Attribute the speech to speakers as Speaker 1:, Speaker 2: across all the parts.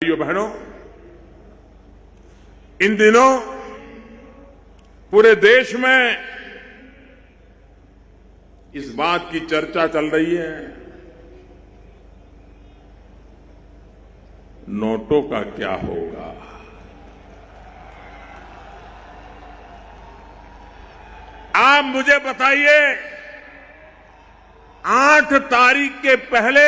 Speaker 1: भाइयों बहनों, इन दिनों पूरे देश में इस बात की चर्चा चल रही है, नोटों का क्या होगा। आप मुझे बताइए, 8 तारीख के पहले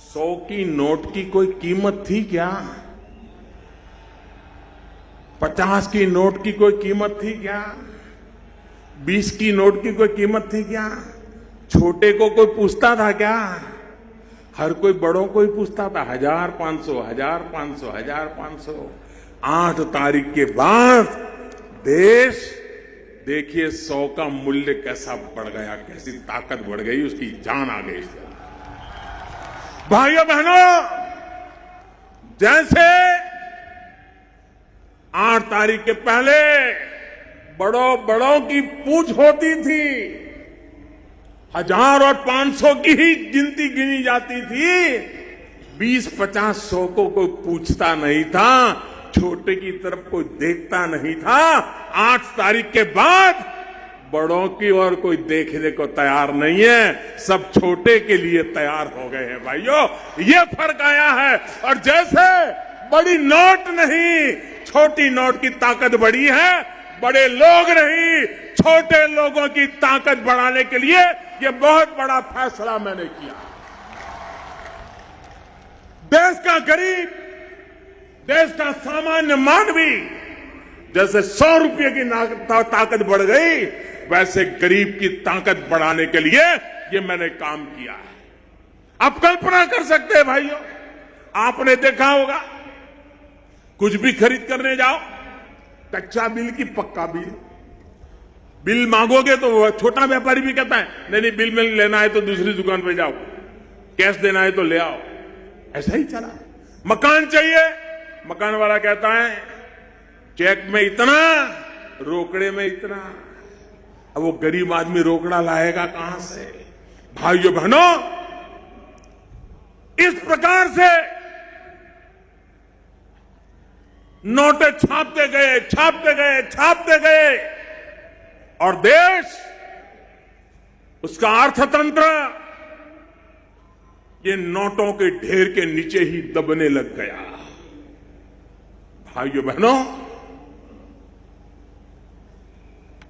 Speaker 1: 100 की नोट की कोई कीमत थी क्या? 50 की नोट की कोई कीमत थी क्या? 20 की नोट की कोई कीमत थी क्या? छोटे को कोई पूछता था क्या? हर कोई बड़ों को ही पूछता था, 1500, 1500, 1500। 8 तारीख के बाद देश देखिए 100 का मूल्य कैसा बढ़ गया, कैसी ताकत बढ़ गई, उसकी जान आ गई। भाइयों बहनों, जैसे 8 तारीख के पहले बड़ों की पूछ होती थी, 1000 और 500 की ही गिनती गिनी जाती थी, 20, 50, 100 को कोई पूछता नहीं था, छोटे की तरफ कोई देखता नहीं था। 8 तारीख के बाद बड़ों की ओर कोई देखने को तैयार नहीं है, सब छोटे के लिए तैयार हो गए हैं। भाइयों, ये फर्क आया है। और जैसे बड़ी नोट नहीं, छोटी नोट की ताकत बढ़ी है, बड़े लोग नहीं, छोटे लोगों की ताकत बढ़ाने के लिए ये बहुत बड़ा फैसला मैंने किया। देश का गरीब, देश का सामान्य मानवी, जैसे 100 रुपये की ताकत बढ़ गई, वैसे गरीब की ताकत बढ़ाने के लिए ये मैंने काम किया है। आप कल्पना कर सकते हैं भाइयों, आपने देखा होगा, कुछ भी खरीद करने जाओ, कच्चा बिल की पक्का बिल मांगोगे तो छोटा व्यापारी भी कहता है नहीं बिल में लेना है तो दूसरी दुकान पे जाओ, कैश देना है तो ले आओ। ऐसा ही चला। मकान चाहिए, मकान वाला कहता है चेक में इतना, रोकड़े में इतना। अब वो गरीब आदमी रोकड़ा लाएगा कहां से? भाइयों बहनों, इस प्रकार से नोटें छापते गए और देश, उसका अर्थतंत्र ये नोटों के ढेर के नीचे ही दबने लग गया। भाइयों बहनों,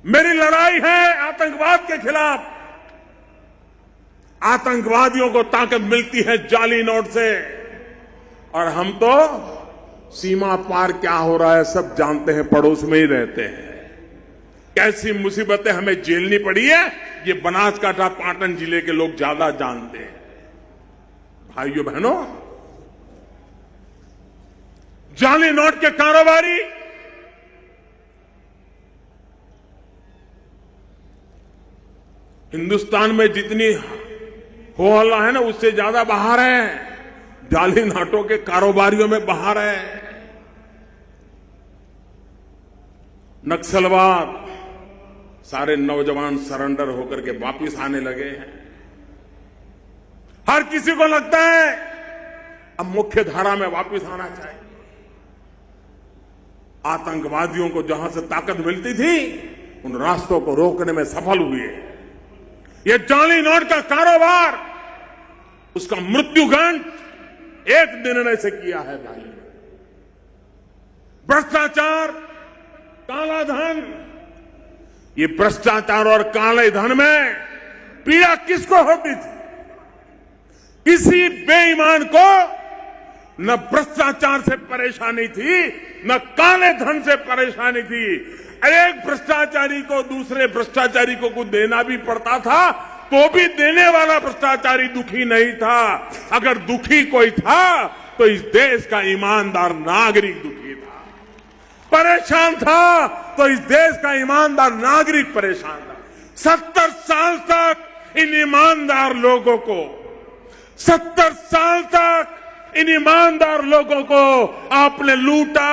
Speaker 1: मेरी लड़ाई है आतंकवाद के खिलाफ। आतंकवादियों को ताकत मिलती है जाली नोट से, और हम तो सीमा पार क्या हो रहा है सब जानते हैं, पड़ोस में ही रहते हैं। कैसी मुसीबतें हमें झेलनी पड़ी है, ये बनासकांठा पाटन जिले के लोग ज्यादा जानते हैं। भाइयों बहनों, जाली नोट के कारोबारी हिंदुस्तान में जितनी हो हल्ला है ना, उससे ज्यादा बाहर है। जाली नोटों के कारोबारियों में बाहर है। नक्सलवाद, सारे नौजवान सरेंडर होकर के वापिस आने लगे हैं। हर किसी को लगता है अब मुख्य धारा में वापिस आना चाहिए। आतंकवादियों को जहां से ताकत मिलती थी, उन रास्तों को रोकने में सफल हुए। ये जाली नोट का कारोबार, उसका मृत्युगंठ एक निर्णय से किया है भाई। भ्रष्टाचार, काला धन, ये भ्रष्टाचार और काले धन में पीड़ा किसको होती थी? किसी बेईमान को न भ्रष्टाचार से परेशानी थी, न काले धन से परेशानी थी। एक भ्रष्टाचारी को दूसरे भ्रष्टाचारी को कुछ देना भी पड़ता था, तो भी देने वाला भ्रष्टाचारी दुखी नहीं था। अगर दुखी कोई था तो इस देश का ईमानदार नागरिक दुखी था। परेशान था तो इस देश का ईमानदार नागरिक परेशान था। 70 साल तक इन ईमानदार लोगों को, 70 साल तक इन ईमानदार लोगों को आपने लूटा,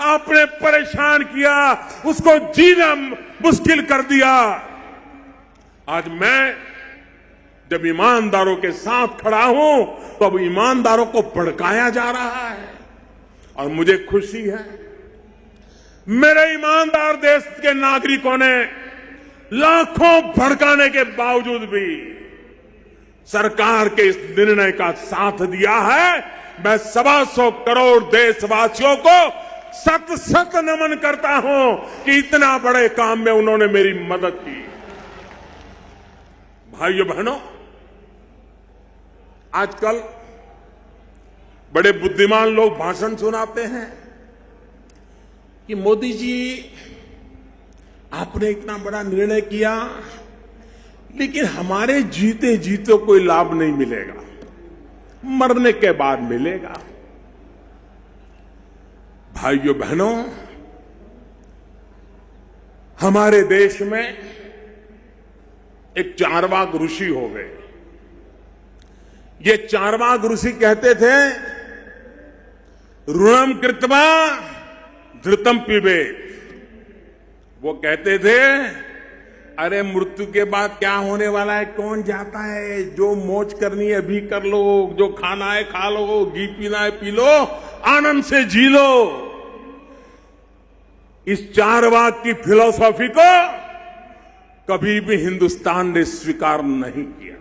Speaker 1: आपने परेशान किया, उसको जीना मुश्किल कर दिया। आज मैं जब ईमानदारों के साथ खड़ा हूं तो अब ईमानदारों को भड़काया जा रहा है। और मुझे खुशी है, मेरे ईमानदार देश के नागरिकों ने लाखों भड़काने के बावजूद भी सरकार के इस निर्णय का साथ दिया है। मैं 125 करोड़ देशवासियों को सत सत नमन करता हूं कि इतना बड़े काम में उन्होंने मेरी मदद की। भाइयों बहनों, आजकल बड़े बुद्धिमान लोग भाषण सुनाते हैं कि मोदी जी आपने इतना बड़ा निर्णय किया, लेकिन हमारे जीते जीते कोई लाभ नहीं मिलेगा, मरने के बाद मिलेगा। भाइयों बहनों, हमारे देश में एक चारवाक ऋषि हो गए। ये चारवाक ऋषि कहते थे, ऋणम कृत्वा धृतम पिबेत। वो कहते थे, अरे मृत्यु के बाद क्या होने वाला है कौन जाता है, जो मौज करनी है अभी कर लो, जो खाना है खा लो, घी पीना है पी लो, आनंद से जी लो। इस चारवाक की फिलॉसफी को कभी भी हिंदुस्तान ने स्वीकार नहीं किया।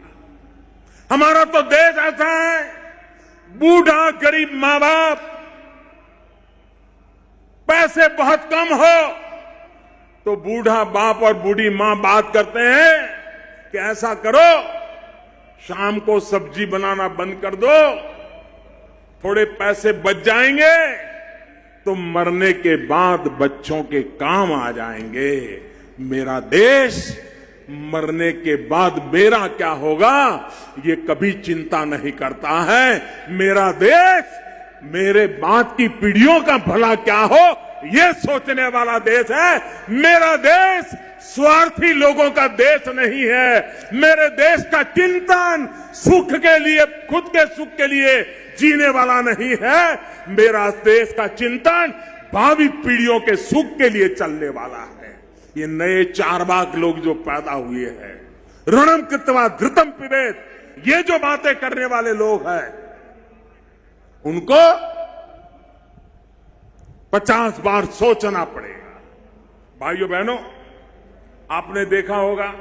Speaker 1: हमारा तो देश ऐसा है, बूढ़ा गरीब मां बाप, पैसे बहुत कम हो तो बूढ़ा बाप और बूढ़ी मां बात करते हैं कि ऐसा करो, शाम को सब्जी बनाना बंद कर दो, थोड़े पैसे बच जाएंगे तो मरने के बाद बच्चों के काम आ जाएंगे। मेरा देश मरने के बाद मेरा क्या होगा ये कभी चिंता नहीं करता है। मेरा देश मेरे बाद की पीढ़ियों का भला क्या हो ये सोचने वाला देश है। मेरा देश स्वार्थी लोगों का देश नहीं है। मेरे देश का चिंतन सुख के लिए, खुद के सुख के लिए जीने वाला नहीं है। मेरा देश का चिंतन भावी पीढ़ियों के सुख के लिए चलने वाला है। ये नए चारवाक लोग जो पैदा हुए हैं, ऋणम कृत्वा धृतम पिबेत, ये जो बातें करने वाले लोग हैं, उनको 50 बार सोचना पड़ेगा। भाइयों बहनों, आपने देखा होगा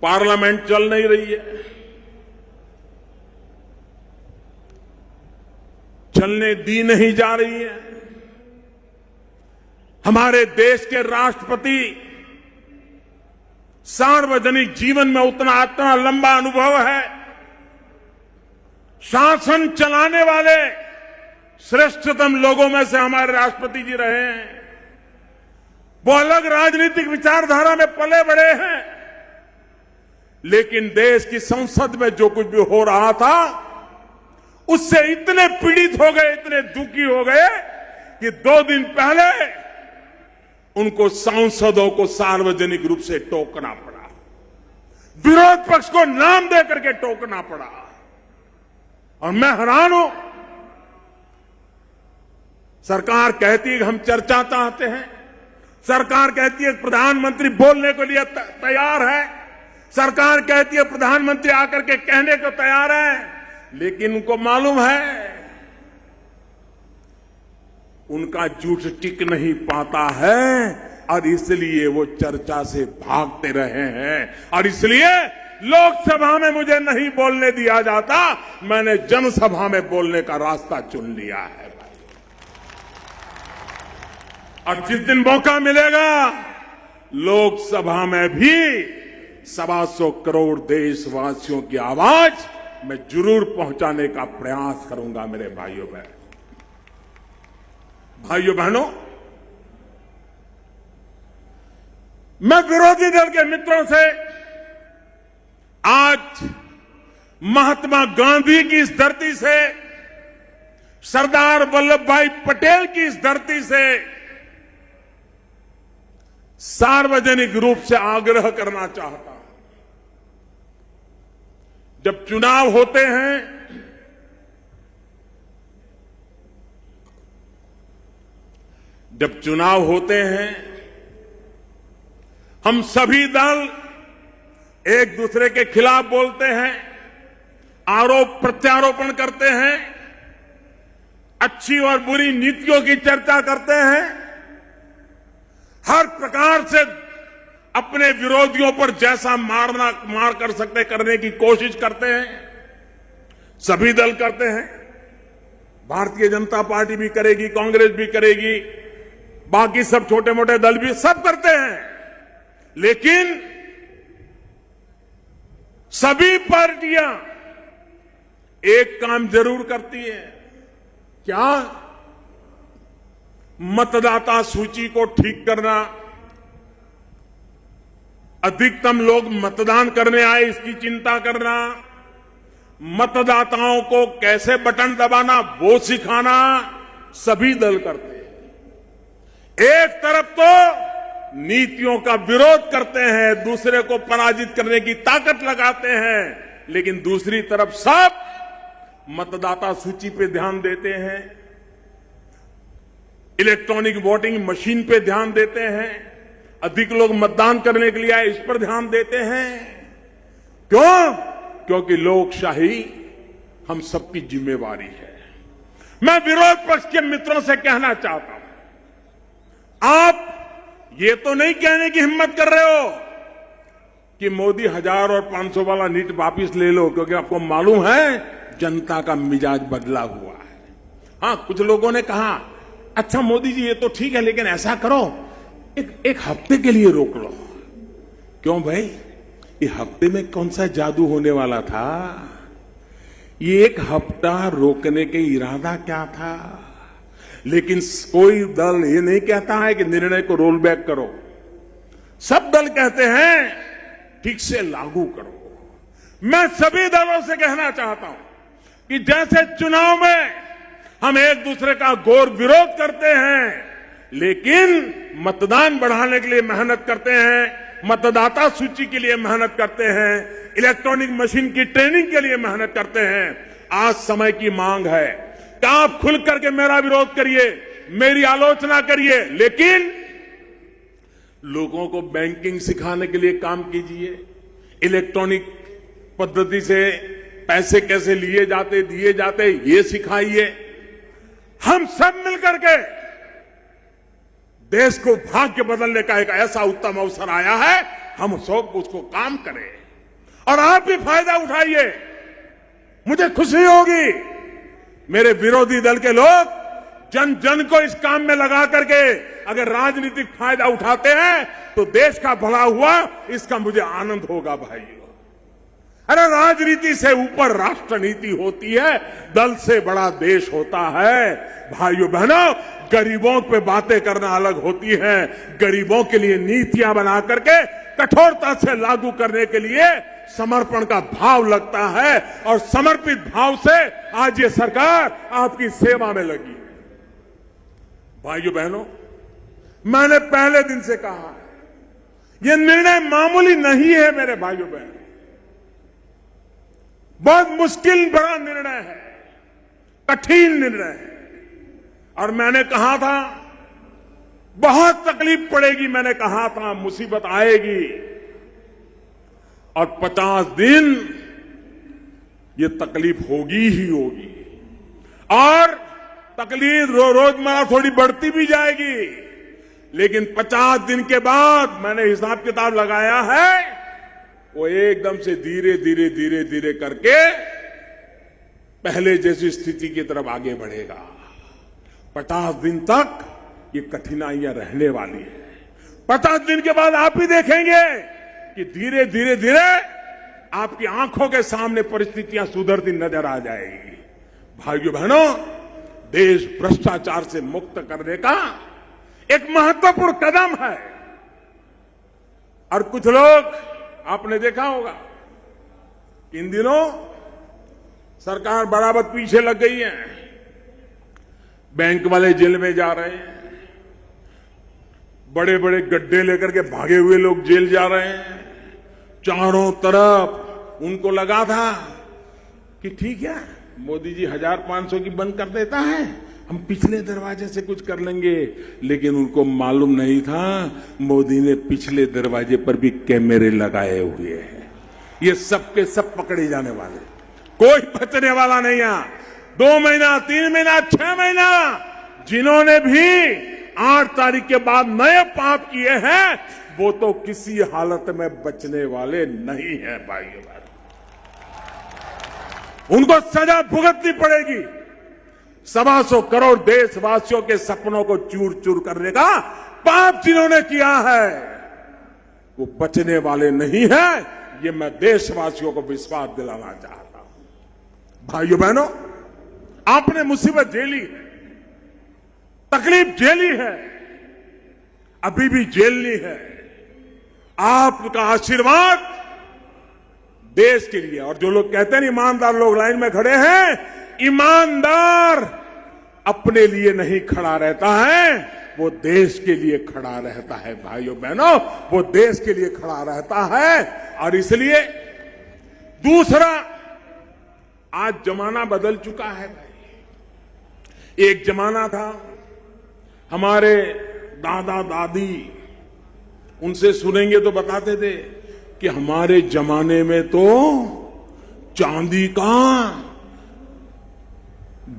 Speaker 1: पार्लियामेंट चल नहीं रही है, चलने दी नहीं जा रही है। हमारे देश के राष्ट्रपति सार्वजनिक जीवन में उतना लंबा अनुभव है, शासन चलाने वाले श्रेष्ठतम लोगों में से हमारे राष्ट्रपति जी रहे हैं। वो अलग राजनीतिक विचारधारा में पले बड़े हैं, लेकिन देश की संसद में जो कुछ भी हो रहा था उससे इतने पीड़ित हो गए, इतने दुखी हो गए कि 2 दिन पहले उनको सांसदों को सार्वजनिक रूप से टोकना पड़ा, विरोध पक्ष को नाम देकर के टोकना पड़ा। और मैं हैरान हूं, सरकार कहती है कि हम चर्चा चाहते हैं, सरकार कहती है प्रधानमंत्री बोलने के लिए तैयार है, सरकार कहती है प्रधानमंत्री आकर के कहने को तैयार है, लेकिन उनको मालूम है उनका झूठ टिक नहीं पाता है और इसलिए वो चर्चा से भागते रहे हैं। और इसलिए लोकसभा में मुझे नहीं बोलने दिया जाता, मैंने जनसभा में बोलने का रास्ता चुन लिया है। और जिस दिन मौका मिलेगा लोकसभा में भी 125 करोड़ देशवासियों की आवाज मैं जरूर पहुंचाने का प्रयास करूंगा। मेरे भाइयों बहनों, मैं विरोधी दल के मित्रों से आज महात्मा गांधी की इस धरती से, सरदार वल्लभ भाई पटेल की इस धरती से सार्वजनिक रूप से आग्रह करना चाहता हूं। जब चुनाव होते हैं हम सभी दल एक दूसरे के खिलाफ बोलते हैं, आरोप प्रत्यारोपण करते हैं, अच्छी और बुरी नीतियों की चर्चा करते हैं, हर प्रकार से अपने विरोधियों पर जैसा मार कर सकते करने की कोशिश करते हैं। सभी दल करते हैं, भारतीय जनता पार्टी भी करेगी, कांग्रेस भी करेगी, बाकी सब छोटे मोटे दल भी सब करते हैं। लेकिन सभी पार्टियां एक काम जरूर करती है। क्या? मतदाता सूची को ठीक करना, अधिकतम लोग मतदान करने आए इसकी चिंता करना, मतदाताओं को कैसे बटन दबाना वो सिखाना सभी दल करते हैं। एक तरफ तो नीतियों का विरोध करते हैं, दूसरे को पराजित करने की ताकत लगाते हैं, लेकिन दूसरी तरफ सब मतदाता सूची पे ध्यान देते हैं, इलेक्ट्रॉनिक वोटिंग मशीन पे ध्यान देते हैं, अधिक लोग मतदान करने के लिए आए इस पर ध्यान देते हैं। क्यों? क्योंकि लोकशाही हम सबकी जिम्मेवारी है। मैं विरोध पक्ष के मित्रों से कहना चाहता हूं, आप ये तो नहीं कहने की हिम्मत कर रहे हो कि मोदी 1000 और 500 वाला नीट वापिस ले लो, क्योंकि आपको मालूम है जनता का मिजाज बदला हुआ है। हां, कुछ लोगों ने कहा अच्छा मोदी जी ये तो ठीक है, लेकिन ऐसा करो एक हफ्ते के लिए रोक लो। क्यों भाई? ये हफ्ते में कौन सा जादू होने वाला था? ये एक हफ्ता रोकने के इरादा क्या था? लेकिन कोई दल ये नहीं कहता है कि निर्णय को रोल बैक करो। सब दल कहते हैं ठीक से लागू करो। मैं सभी दलों से कहना चाहता हूं कि जैसे चुनाव में हम एक दूसरे का घोर विरोध करते हैं, लेकिन मतदान बढ़ाने के लिए मेहनत करते हैं, मतदाता सूची के लिए मेहनत करते हैं, इलेक्ट्रॉनिक मशीन की ट्रेनिंग के लिए मेहनत करते हैं। आज समय की मांग है कि आप खुल करके मेरा विरोध करिए, मेरी आलोचना करिए, लेकिन लोगों को बैंकिंग सिखाने के लिए काम कीजिए, इलेक्ट्रॉनिक पद्धति से पैसे कैसे लिए जाते दिए जाते ये सिखाइए। हम सब मिलकर के देश को भाग्य बदलने का एक ऐसा उत्तम अवसर आया है, हम सब उसको काम करें और आप भी फायदा उठाइए। मुझे खुशी होगी मेरे विरोधी दल के लोग जन जन को इस काम में लगा करके अगर राजनीतिक फायदा उठाते हैं तो देश का भला हुआ, इसका मुझे आनंद होगा भाइयों। अरे राजनीति से ऊपर राष्ट्रनीति होती है, दल से बड़ा देश होता है। भाइयों बहनों, गरीबों पे बातें करना अलग होती है, गरीबों के लिए नीतियां बना करके कठोरता से लागू करने के लिए समर्पण का भाव लगता है, और समर्पित भाव से आज ये सरकार आपकी सेवा में लगी है। भाइयों बहनों, मैंने पहले दिन से कहा है, ये निर्णय मामूली नहीं है मेरे भाइयों बहनों, बहुत मुश्किल बड़ा निर्णय है, कठिन निर्णय है। और मैंने कहा था बहुत तकलीफ पड़ेगी, मैंने कहा था मुसीबत आएगी, और 50 दिन ये तकलीफ होगी ही होगी, और तकलीफ रोजमर्रा थोड़ी बढ़ती भी जाएगी, लेकिन 50 दिन के बाद मैंने हिसाब किताब लगाया है, वो एकदम से धीरे धीरे धीरे धीरे करके पहले जैसी स्थिति की तरफ आगे बढ़ेगा। 50 दिन तक ये कठिनाइयां रहने वाली है। 50 दिन के बाद आप भी देखेंगे कि धीरे धीरे धीरे आपकी आंखों के सामने परिस्थितियां सुधरती नजर आ जाएगी। भाइयों बहनों, देश भ्रष्टाचार से मुक्त करने का एक महत्वपूर्ण कदम है। और कुछ लोग आपने देखा होगा इन दिनों सरकार बराबर पीछे लग गई है, बैंक वाले जेल में जा रहे हैं, बड़े बड़े गड्ढे लेकर के भागे हुए लोग जेल जा रहे हैं, चारों तरफ उनको लगा था कि ठीक है मोदी जी 1500 की बंद कर देता है, हम पिछले दरवाजे से कुछ कर लेंगे, लेकिन उनको मालूम नहीं था मोदी ने पिछले दरवाजे पर भी कैमरे लगाए हुए हैं। ये सब के सब पकड़े जाने वाले, कोई बचने वाला नहीं है। 2 महीना, 3 महीना, 6 महीना, जिन्होंने भी 8 तारीख के बाद नए पाप किए हैं वो तो किसी हालत में बचने वाले नहीं है भाइयों। उनको सजा भुगतनी पड़ेगी। 125 करोड़ देशवासियों के सपनों को चूर चूर करने का पाप जिन्होंने किया है वो बचने वाले नहीं है। ये मैं देशवासियों को विश्वास दिलाना चाहता हूं। भाइयों बहनों, आपने मुसीबत झेली है, तकलीफ झेली है, अभी भी झेलनी है। आपका आशीर्वाद देश के लिए, और जो लोग कहते हैं ईमानदार लोग लाइन में खड़े हैं, ईमानदार अपने लिए नहीं खड़ा रहता है, वो देश के लिए खड़ा रहता है। भाइयों बहनों, वो देश के लिए खड़ा रहता है। और इसलिए दूसरा, आज जमाना बदल चुका है भाई। एक जमाना था, हमारे दादा दादी, उनसे सुनेंगे तो बताते थे कि हमारे जमाने में तो चांदी का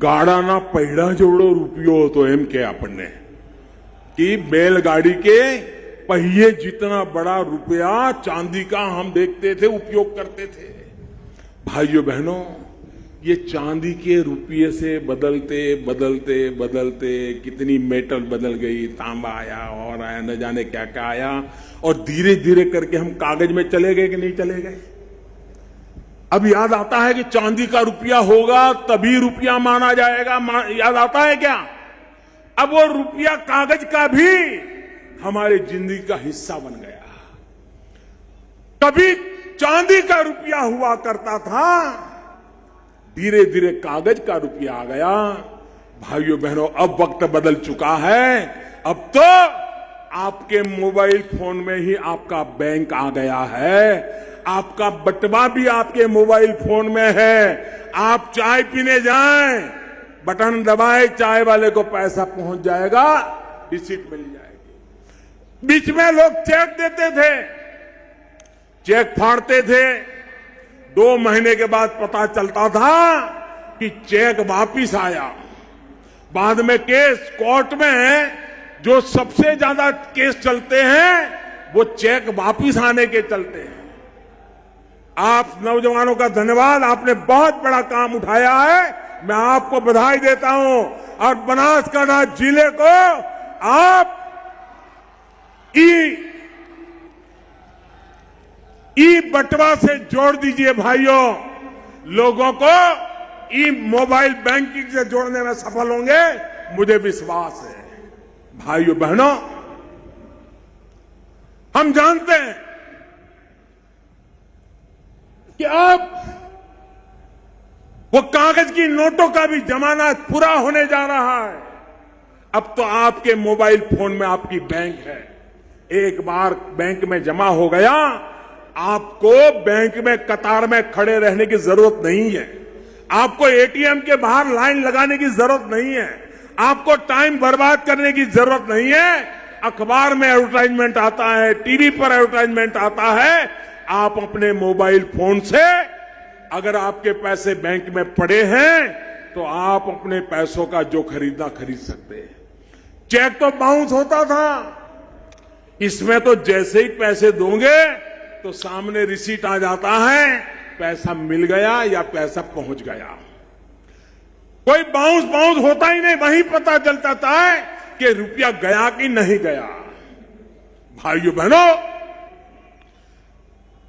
Speaker 1: गाड़ा ना पहिड़ा जोड़ो रुपयो तो एम के आपने कि बैलगाड़ी के पहिए जितना बड़ा रुपया चांदी का हम देखते थे, उपयोग करते थे। भाइयों बहनों, ये चांदी के रुपये से बदलते बदलते बदलते कितनी मेटल बदल गई, तांबा आया और आया, न जाने क्या क्या आया, और धीरे धीरे करके हम कागज में चले गए कि नहीं चले गए। अब याद आता है कि चांदी का रुपया होगा तभी रुपया माना जाएगा, याद आता है क्या? अब वो रुपया कागज का भी हमारे जिंदगी का हिस्सा बन गया। कभी चांदी का रुपया हुआ करता था, धीरे धीरे कागज का रुपया आ गया। भाइयों बहनों, अब वक्त बदल चुका है। अब तो आपके मोबाइल फोन में ही आपका बैंक आ गया है, आपका बटवा भी आपके मोबाइल फोन में है। आप चाय पीने जाएं, बटन दबाए, चाय वाले को पैसा पहुंच जाएगा, रिसीट मिल जाएगी। बीच में लोग चेक देते थे, चेक फाड़ते थे, 2 महीने के बाद पता चलता था कि चेक वापिस आया। बाद में केस कोर्ट में जो सबसे ज्यादा केस चलते हैं वो चेक वापिस आने के चलते हैं। आप नौजवानों का धन्यवाद, आपने बहुत बड़ा काम उठाया है, मैं आपको बधाई देता हूं। और बनासकांठा जिले को आप ई बटवा से जोड़ दीजिए भाइयों। लोगों को ई मोबाइल बैंकिंग से जोड़ने में सफल होंगे, मुझे विश्वास है। भाइयों बहनों, हम जानते हैं कि अब वो कागज की नोटों का भी जमाना पूरा होने जा रहा है। अब तो आपके मोबाइल फोन में आपकी बैंक है। एक बार बैंक में जमा हो गया, आपको बैंक में कतार में खड़े रहने की जरूरत नहीं है, आपको एटीएम के बाहर लाइन लगाने की जरूरत नहीं है, आपको टाइम बर्बाद करने की जरूरत नहीं है। अखबार में एडवर्टाइजमेंट आता है, टीवी पर एडवर्टाइजमेंट आता है, आप अपने मोबाइल फोन से अगर आपके पैसे बैंक में पड़े हैं तो आप अपने पैसों का जो खरीदना खरीद सकते हैं। चेक तो बाउंस होता था, इसमें तो जैसे ही पैसे दोगे तो सामने रिसीट आ जाता है, पैसा मिल गया या पैसा पहुंच गया। कोई बाउंस होता ही नहीं, वहीं पता चलता है कि रुपया गया कि नहीं गया। भाइयों बहनों,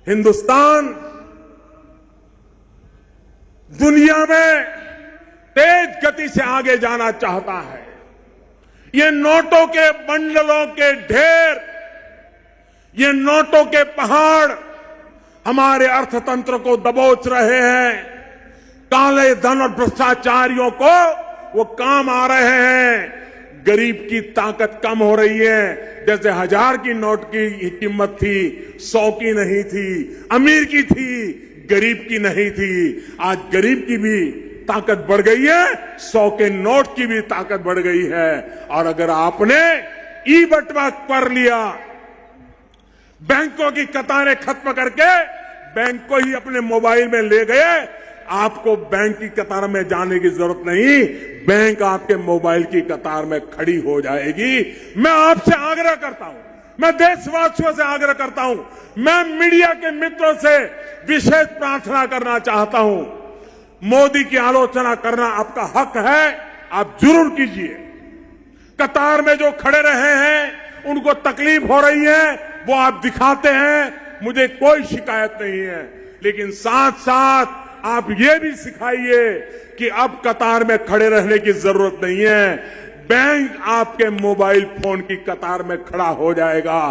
Speaker 1: हिंदुस्तान दुनिया में तेज गति से आगे जाना चाहता है। ये नोटों के बंडलों के ढेर, ये नोटों के पहाड़ हमारे अर्थतंत्र को दबोच रहे हैं। काले धन और भ्रष्टाचारियों को वो काम आ रहे हैं। गरीब की ताकत कम हो रही है। जैसे 1000 की नोट की कीमत थी, 100 की नहीं थी, अमीर की थी, गरीब की नहीं थी। आज गरीब की भी ताकत बढ़ गई है, 100 के नोट की भी ताकत बढ़ गई है। और अगर आपने ई बटवा कर लिया, बैंकों की कतारें खत्म करके बैंक को ही अपने मोबाइल में ले गए, आपको बैंक की कतार में जाने की जरूरत नहीं, बैंक आपके मोबाइल की कतार में खड़ी हो जाएगी। मैं आपसे आग्रह करता हूं, मैं देशवासियों से आग्रह करता हूं, मैं मीडिया के मित्रों से विशेष प्रार्थना करना चाहता हूं। मोदी की आलोचना करना आपका हक है, आप जरूर कीजिए। कतार में जो खड़े रहे हैं, उनको तकलीफ हो रही है, वो आप दिखाते हैं, मुझे कोई शिकायत नहीं है। लेकिन साथ साथ आप ये भी सिखाइए कि अब कतार में खड़े रहने की जरूरत नहीं है, बैंक आपके मोबाइल फोन की कतार में खड़ा हो जाएगा।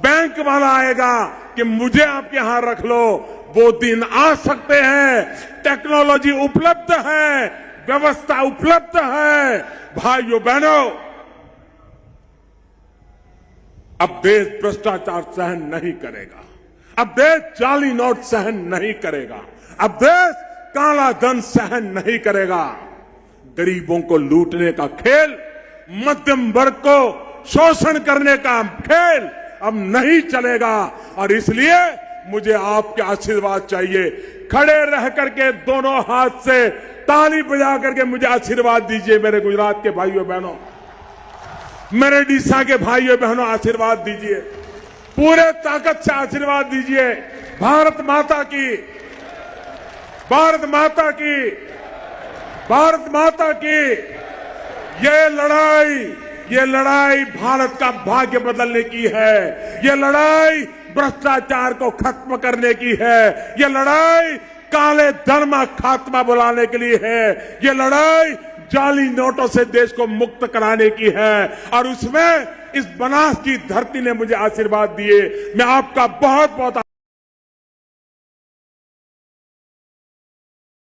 Speaker 1: बैंक वाला आएगा कि मुझे आपके यहां रख लो, वो दिन आ सकते हैं। टेक्नोलॉजी उपलब्ध है, व्यवस्था उपलब्ध है। भाइयों बहनों, अब देश भ्रष्टाचार सहन नहीं करेगा, अब देश जाली नोट सहन नहीं करेगा, अब देश काला धन सहन नहीं करेगा। गरीबों को लूटने का खेल, मध्यम वर्ग को शोषण करने का खेल अब नहीं चलेगा। और इसलिए मुझे आपके आशीर्वाद चाहिए। खड़े रह करके दोनों हाथ से ताली बजा करके मुझे आशीर्वाद दीजिए। मेरे गुजरात के भाइयों बहनों, मेरे डीसा के भाइयों बहनों, आशीर्वाद दीजिए, पूरे ताकत से आशीर्वाद दीजिए। भारत माता की, भारत माता की, भारत माता की। ये लड़ाई भारत का भाग्य बदलने की है। ये लड़ाई भ्रष्टाचार को खत्म करने की है। ये लड़ाई काले धन का खात्मा बुलाने के लिए है। ये लड़ाई जाली नोटों से देश को मुक्त कराने की है। और उसमें इस बनास की धरती ने मुझे आशीर्वाद दिए। मैं आपका बहुत बहुत